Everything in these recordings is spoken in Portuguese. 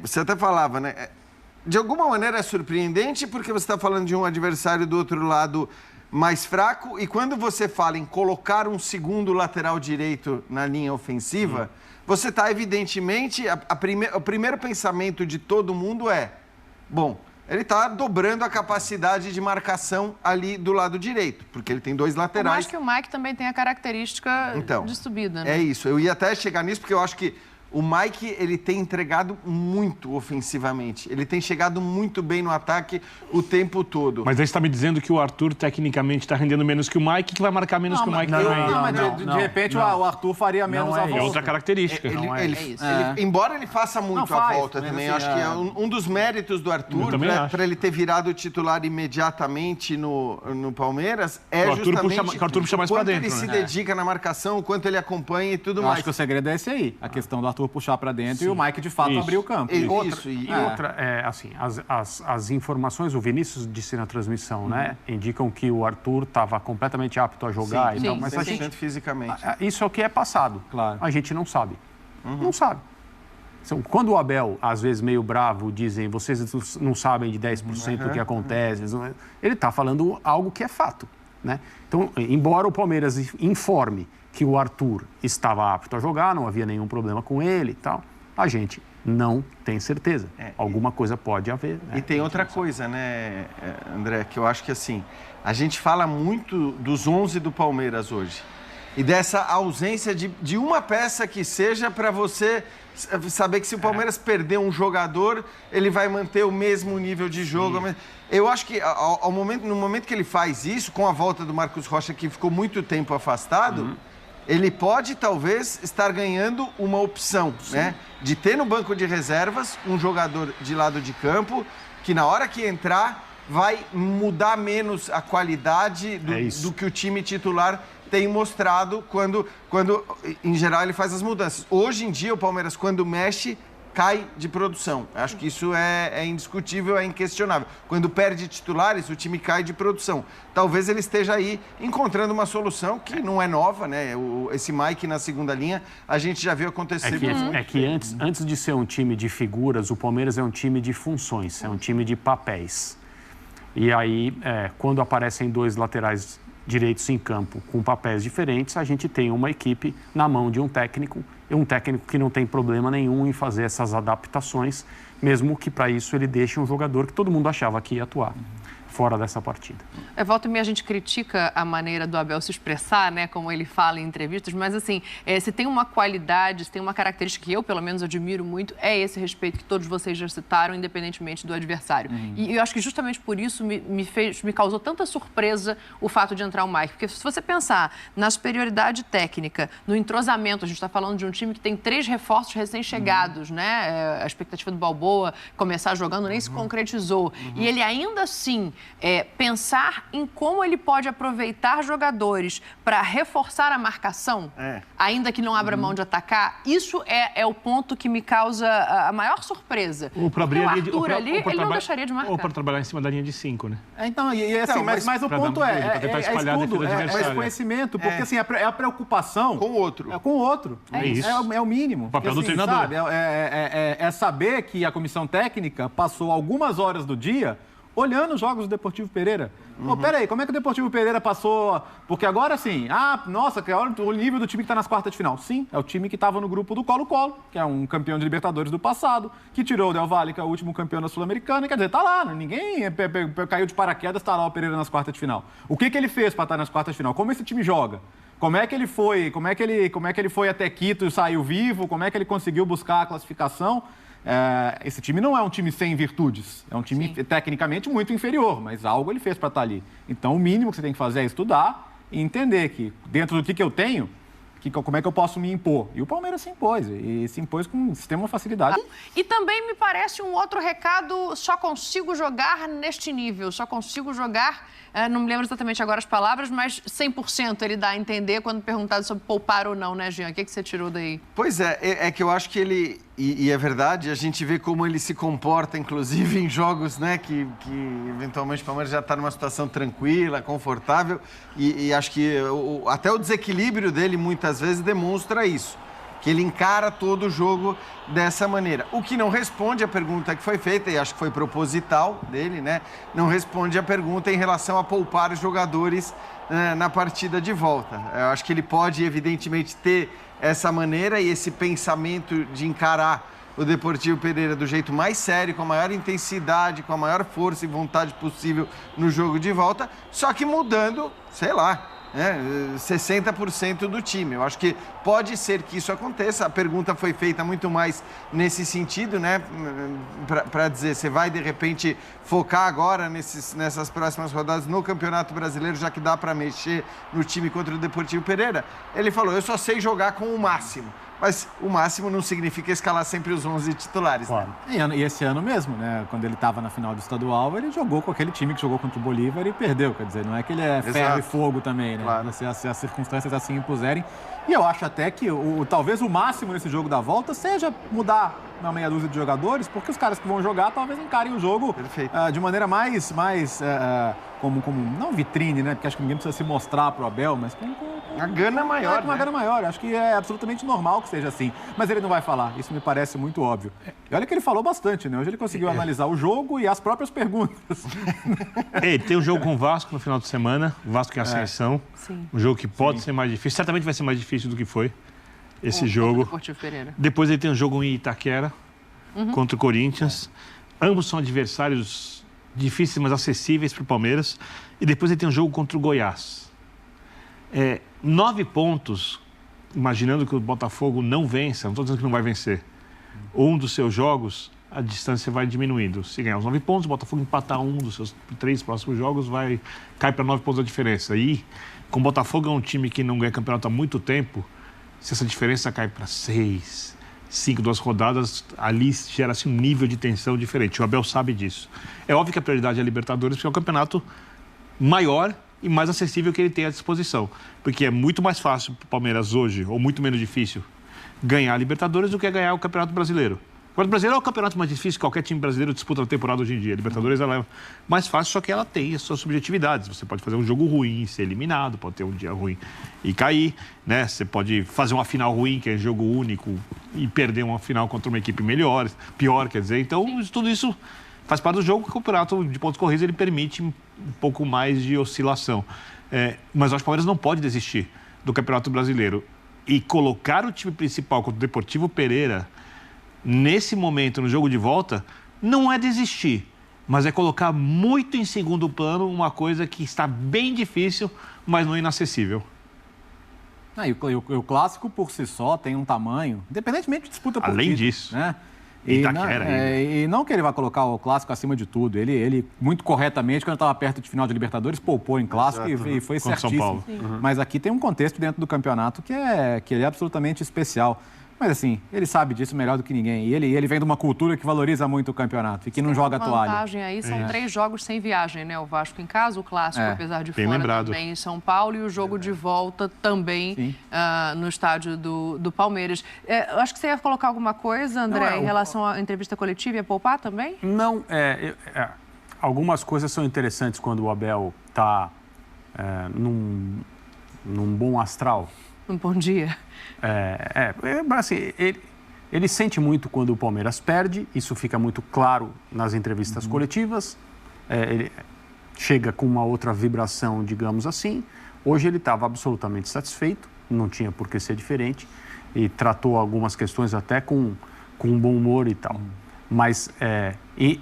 Você até falava, né? De alguma maneira é surpreendente porque você está falando de um adversário do outro lado mais fraco e quando você fala em colocar um segundo lateral direito na linha ofensiva, você está evidentemente... O primeiro pensamento de todo mundo é, bom, ele está dobrando a capacidade de marcação ali do lado direito, porque ele tem 2 laterais. Mas que o Mike também tem a característica de subida, né? É isso, eu ia até chegar nisso porque eu acho que o Mike, ele tem entregado muito ofensivamente. Ele tem chegado muito bem no ataque o tempo todo. Mas aí você está me dizendo que o Arthur, tecnicamente, está rendendo menos que o Mike, que vai marcar menos que o Mike também. Não, de repente, o Arthur faria menos a volta. É outra característica. Embora ele faça muito a volta também, acho que é um dos méritos do Arthur, para ele ter virado titular imediatamente no Palmeiras, justamente o Arthur puxa mais para dentro. Ele se dedica na marcação, o quanto ele acompanha e tudo mais. Acho que o segredo é esse aí, a questão do Arthur puxar para dentro e o Mike, de fato, abrir o campo. As informações, o Vinícius disse na transmissão, né, indicam que o Arthur estava completamente apto a jogar. Sim, mas 100% fisicamente. Isso é o que é passado. Claro. A gente não sabe. Não sabe. Quando o Abel, às vezes meio bravo, dizem vocês não sabem de 10% do que acontece, ele está falando algo que é fato, né? Então, embora o Palmeiras informe que o Arthur estava apto a jogar, não havia nenhum problema com ele e tal, a gente não tem certeza. Alguma coisa pode haver. Né? E tem outra coisa, né, André, que eu acho que assim, a gente fala muito dos 11 do Palmeiras hoje e dessa ausência de uma peça que seja para você saber que se o Palmeiras perder um jogador, ele vai manter o mesmo nível de jogo. Eu acho que no momento que ele faz isso, com a volta do Marcos Rocha, que ficou muito tempo afastado, ele pode, talvez, estar ganhando uma opção, né? De ter no banco de reservas um jogador de lado de campo que, na hora que entrar, vai mudar menos a qualidade do que o time titular tem mostrado quando, em geral, ele faz as mudanças. Hoje em dia, o Palmeiras, quando mexe, cai de produção. Acho que isso é indiscutível, é inquestionável. Quando perde titulares, o time cai de produção. Talvez ele esteja aí encontrando uma solução que não é nova, né? Esse Mike na segunda linha, a gente já viu acontecer. Que antes de ser um time de figuras, o Palmeiras é um time de funções, é um time de papéis. E aí, quando aparecem 2 laterais direitos em campo com papéis diferentes, a gente tem uma equipe na mão de um técnico que não tem problema nenhum em fazer essas adaptações, mesmo que para isso ele deixe um jogador que todo mundo achava que ia atuar fora dessa partida. Volta e meia a gente critica a maneira do Abel se expressar, né, como ele fala em entrevistas, mas assim, se tem uma qualidade, se tem uma característica que eu, pelo menos, admiro muito, é esse respeito que todos vocês já citaram, independentemente do adversário. E eu acho que justamente por isso me causou tanta surpresa o fato de entrar o Mike, porque se você pensar na superioridade técnica, no entrosamento, a gente está falando de um time que tem 3 reforços recém-chegados, né, a expectativa do Balboa começar jogando nem se concretizou, e ele ainda assim pensar em como ele pode aproveitar jogadores para reforçar a marcação, ainda que não abra mão de atacar, isso é o ponto que me causa a maior surpresa. O Arthur ali, ele não deixaria de marcar. Ou para trabalhar em cima da linha de 5, né? Então, mas o ponto é estudo, é conhecimento, porque assim, é a preocupação com o outro. É com o outro. É o mínimo. O papel do treinador. Sabe, é saber que a comissão técnica passou algumas horas do dia olhando os jogos do Deportivo Pereira. Peraí, como é que o Deportivo Pereira passou... Porque agora sim, nossa, que é o nível do time que está nas quartas de final. Sim, é o time que estava no grupo do Colo-Colo, que é um campeão de Libertadores do passado, que tirou o Del Valle, que é o último campeão da Sul-Americana, quer dizer, tá lá, né? Ninguém caiu de paraquedas, tá lá o Pereira nas quartas de final. O que ele fez para estar nas quartas de final? Como esse time joga? Como é que ele foi até Quito e saiu vivo? Como é que ele conseguiu buscar a classificação? Esse time não é um time sem virtudes, é um time tecnicamente muito inferior, mas algo ele fez para estar ali. Então, o mínimo que você tem que fazer é estudar e entender que, dentro do que eu tenho, como é que eu posso me impor. E o Palmeiras se impôs, e se impôs com extrema facilidade. E também me parece um outro recado, só consigo jogar neste nível, só consigo jogar, não me lembro exatamente agora as palavras, mas 100% ele dá a entender quando perguntado sobre poupar ou não, né, Jean? O que você tirou daí? Pois é que eu acho que ele, e é verdade, a gente vê como ele se comporta, inclusive em jogos, né, que eventualmente o Palmeiras já está numa situação tranquila, confortável, e acho que até o desequilíbrio dele muitas vezes demonstra isso. que ele encara todo o jogo dessa maneira. O que não responde à pergunta que foi feita, e acho que foi proposital dele, né? Não responde à pergunta em relação a poupar os jogadores na partida de volta. Eu acho que ele pode, evidentemente, ter essa maneira e esse pensamento de encarar o Deportivo Pereira do jeito mais sério, com a maior intensidade, com a maior força e vontade possível no jogo de volta, só que mudando, sei lá, 60% do time. Eu acho que pode ser que isso aconteça. A pergunta foi feita muito mais nesse sentido, né? Para dizer, você vai de repente focar agora nessas próximas rodadas no Campeonato Brasileiro, já que dá para mexer no time contra o Deportivo Pereira? Ele falou, eu só sei jogar com o máximo. Mas o máximo não significa escalar sempre os 11 titulares. Claro. Né? E esse ano mesmo, né? Quando ele estava na final do estadual, ele jogou com aquele time que jogou contra o Bolívar e perdeu. Quer dizer, não é que ele é ferro e fogo também, né? Claro. Se as circunstâncias assim impuserem. E eu acho até que talvez o máximo nesse jogo da volta seja mudar uma meia dúzia de jogadores, porque os caras que vão jogar talvez encarem o jogo de maneira mais como não vitrine, né? Porque acho que ninguém precisa se mostrar pro Abel, mas com uma gana maior, uma gana maior. Acho que é absolutamente normal que seja assim. Mas ele não vai falar. Isso me parece muito óbvio. E olha que ele falou bastante, né? Hoje ele conseguiu analisar o jogo e as próprias perguntas. Ele tem um jogo com o Vasco no final de semana. O Vasco em ascensão. Sim. Um jogo que pode ser mais difícil. Certamente vai ser mais difícil do que foi esse jogo. Deportivo Pereira. Depois ele tem um jogo em Itaquera contra o Corinthians. Ambos são adversários difíceis, mas acessíveis para o Palmeiras. E depois ele tem um jogo contra o Goiás. 9 pontos, imaginando que o Botafogo não vença, não estou dizendo que não vai vencer, um dos seus jogos, a distância vai diminuindo. Se ganhar os 9 pontos, o Botafogo empatar um dos seus 3 próximos jogos, cai para 9 pontos a diferença. E, com o Botafogo é um time que não ganha campeonato há muito tempo, se essa diferença cai para 6, 5, 2 rodadas, ali gera-se um nível de tensão diferente. O Abel sabe disso. É óbvio que a prioridade é a Libertadores, porque é um campeonato maior e mais acessível que ele tem à disposição. Porque é muito mais fácil para o Palmeiras hoje, ou muito menos difícil, ganhar a Libertadores do que ganhar o Campeonato Brasileiro. O Campeonato Brasileiro é o campeonato mais difícil que qualquer time brasileiro disputa na temporada hoje em dia. A Libertadores ela é mais fácil, só que ela tem as suas subjetividades. Você pode fazer um jogo ruim, ser eliminado, pode ter um dia ruim e cair, né? Você pode fazer uma final ruim, que é jogo único, e perder uma final contra uma equipe pior, quer dizer. Então, tudo isso faz parte do jogo. O campeonato de pontos corridos ele permite um pouco mais de oscilação. Mas eu acho que o Palmeiras não pode desistir do Campeonato Brasileiro. E colocar o time principal contra o Deportivo Pereira, nesse momento, no jogo de volta, não é desistir, mas é colocar muito em segundo plano uma coisa que está bem difícil, mas não inacessível. E o clássico, por si só, tem um tamanho, independentemente de disputa por Além título, disso, né? E não que ele vá colocar o clássico acima de tudo. Ele muito corretamente, quando estava perto de final de Libertadores, poupou em clássico e foi contra São certíssimo. Paulo. Mas aqui tem um contexto dentro do campeonato que ele é absolutamente especial. Mas assim, ele sabe disso melhor do que ninguém. E ele vem de uma cultura que valoriza muito o campeonato e que não joga a toalha. A vantagem aí são 3 jogos sem viagem, né? O Vasco em casa, o clássico, apesar de bem fora, lembrado. também em São Paulo, e o jogo de volta também no estádio do Palmeiras. Eu acho que você ia colocar alguma coisa, André, em relação à entrevista coletiva, ia poupar também? Não, algumas coisas são interessantes quando o Abel está num bom astral. Um bom dia. Assim, ele sente muito quando o Palmeiras perde, isso fica muito claro nas entrevistas coletivas. Ele chega com uma outra vibração, digamos assim. Hoje ele estava absolutamente satisfeito, não tinha por que ser diferente, e tratou algumas questões até com bom humor e tal. Mas,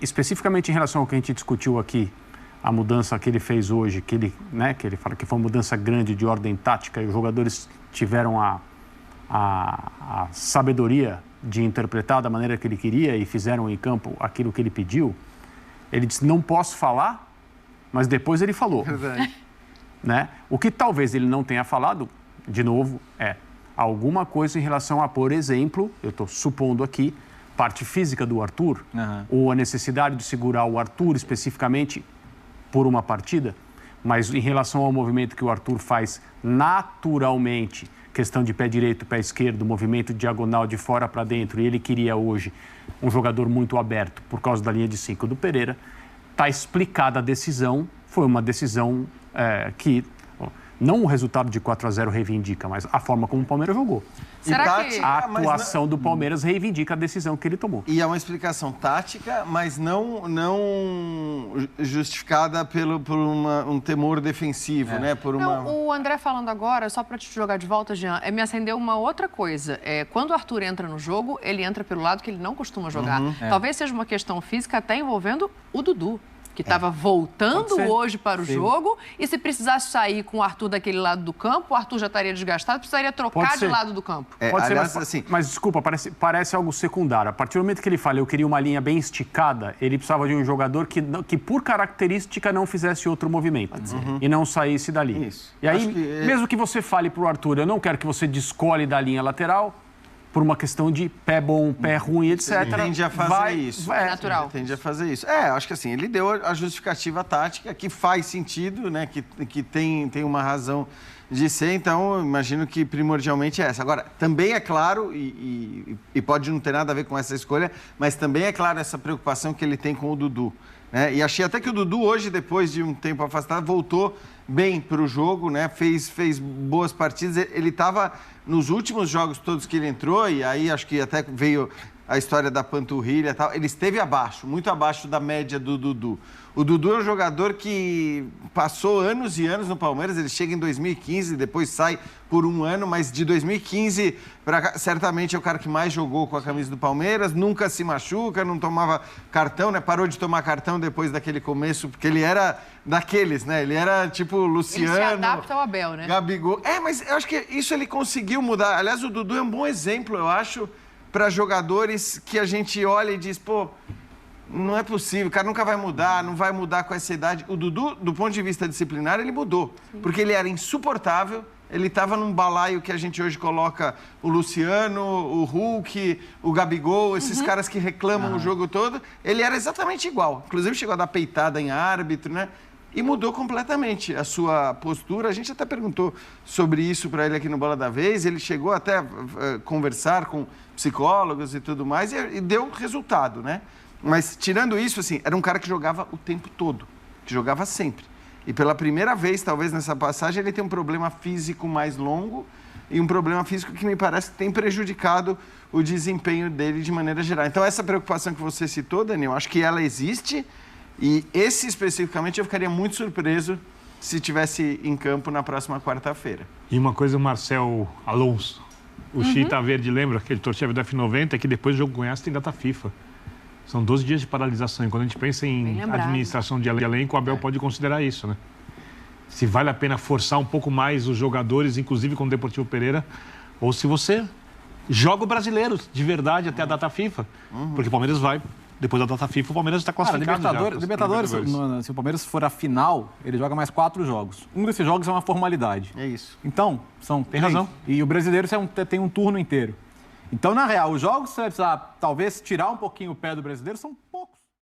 especificamente em relação ao que a gente discutiu aqui, a mudança que ele fez hoje, que ele fala que foi uma mudança grande de ordem tática e os jogadores tiveram a sabedoria de interpretar da maneira que ele queria e fizeram em campo aquilo que ele pediu, ele disse, não posso falar, mas depois ele falou. Né? O que talvez ele não tenha falado, de novo, alguma coisa em relação a, por exemplo, eu estou supondo aqui, parte física do Arthur, ou a necessidade de segurar o Arthur especificamente por uma partida, mas em relação ao movimento que o Arthur faz naturalmente, questão de pé direito, pé esquerdo, movimento diagonal de fora para dentro, e ele queria hoje um jogador muito aberto por causa da linha de 5 do Pereira, está explicada a decisão, foi uma decisão que Não o resultado de 4-0 reivindica, mas a forma como o Palmeiras jogou. Será que A atuação do Palmeiras reivindica a decisão que ele tomou. E é uma explicação tática, mas não justificada por um temor defensivo, né? Por uma... Não, o André falando agora, só para te jogar de volta, Jean, me acendeu uma outra coisa. Quando o Arthur entra no jogo, ele entra pelo lado que ele não costuma jogar. Talvez seja uma questão física até envolvendo o Dudu, que estava voltando hoje para o jogo, e se precisasse sair com o Arthur daquele lado do campo, o Arthur já estaria desgastado, precisaria trocar de lado do campo. Pode ser, aliás, mas, assim... mas desculpa, parece algo secundário. A partir do momento que ele fala, eu queria uma linha bem esticada, ele precisava de um jogador que por característica, não fizesse outro movimento e não saísse dali. Isso. E aí, mesmo que você fale para o Arthur, eu não quero que você descole da linha lateral, por uma questão de pé bom, pé ruim, etc. Ele tende a fazer isso. É natural. Ele tende a fazer isso. Acho que assim, ele deu a justificativa tática que faz sentido, né? Que tem uma razão de ser, então eu imagino que primordialmente é essa. Agora, também é claro, e pode não ter nada a ver com essa escolha, mas também é claro essa preocupação que ele tem com o Dudu. Né? E achei até que o Dudu hoje, depois de um tempo afastado, voltou bem para o jogo, né? Fez boas partidas. Ele estava nos últimos jogos todos que ele entrou, e aí acho que até veio a história da panturrilha e tal, ele esteve abaixo, muito abaixo da média do Dudu. O Dudu é um jogador que passou anos e anos no Palmeiras, ele chega em 2015, depois sai por um ano, mas de 2015 para cá, certamente é o cara que mais jogou com a camisa do Palmeiras, nunca se machuca, não tomava cartão, né? Parou de tomar cartão depois daquele começo, porque ele era daqueles, né? Ele era tipo Luciano... Ele se adapta ao Abel, né? Gabigol. Mas eu acho que isso ele conseguiu mudar. Aliás, o Dudu é um bom exemplo, eu acho, para jogadores que a gente olha e diz, pô, não é possível, o cara nunca vai mudar, não vai mudar com essa idade. O Dudu, do ponto de vista disciplinar, ele mudou, porque ele era insuportável, ele estava num balaio que a gente hoje coloca o Luciano, o Hulk, o Gabigol, esses caras que reclamam o jogo todo, ele era exatamente igual. Inclusive chegou a dar peitada em árbitro, né? E mudou completamente a sua postura. A gente até perguntou sobre isso para ele aqui no Bola da Vez. Ele chegou até a conversar com psicólogos e tudo mais e deu resultado, né? Mas, tirando isso, assim, era um cara que jogava o tempo todo, que jogava sempre. E pela primeira vez, talvez nessa passagem, ele tem um problema físico mais longo e um problema físico que me parece que tem prejudicado o desempenho dele de maneira geral. Então, essa preocupação que você citou, Daniel, acho que ela existe. E esse especificamente eu ficaria muito surpreso se tivesse em campo na próxima quarta-feira. E uma coisa, o Marcel Alonso, o Chita Verde, lembra que ele torceu da F90, que depois do jogo com o Goiás tem data FIFA. São 12 dias de paralisação. E quando a gente pensa em administração de elenco, o Abel pode considerar isso, né? Se vale a pena forçar um pouco mais os jogadores, inclusive com o Deportivo Pereira, ou se você joga o brasileiro de verdade até a data FIFA. Porque o Palmeiras vai... Depois da data FIFA, o Palmeiras está classificado. Libertadores, se o Palmeiras for a final, ele joga mais 4 jogos. Um desses jogos é uma formalidade. É isso. Então, são 3. razão. E o brasileiro tem um turno inteiro. Então, na real, os jogos que você vai precisar, talvez, tirar um pouquinho o pé do brasileiro são poucos.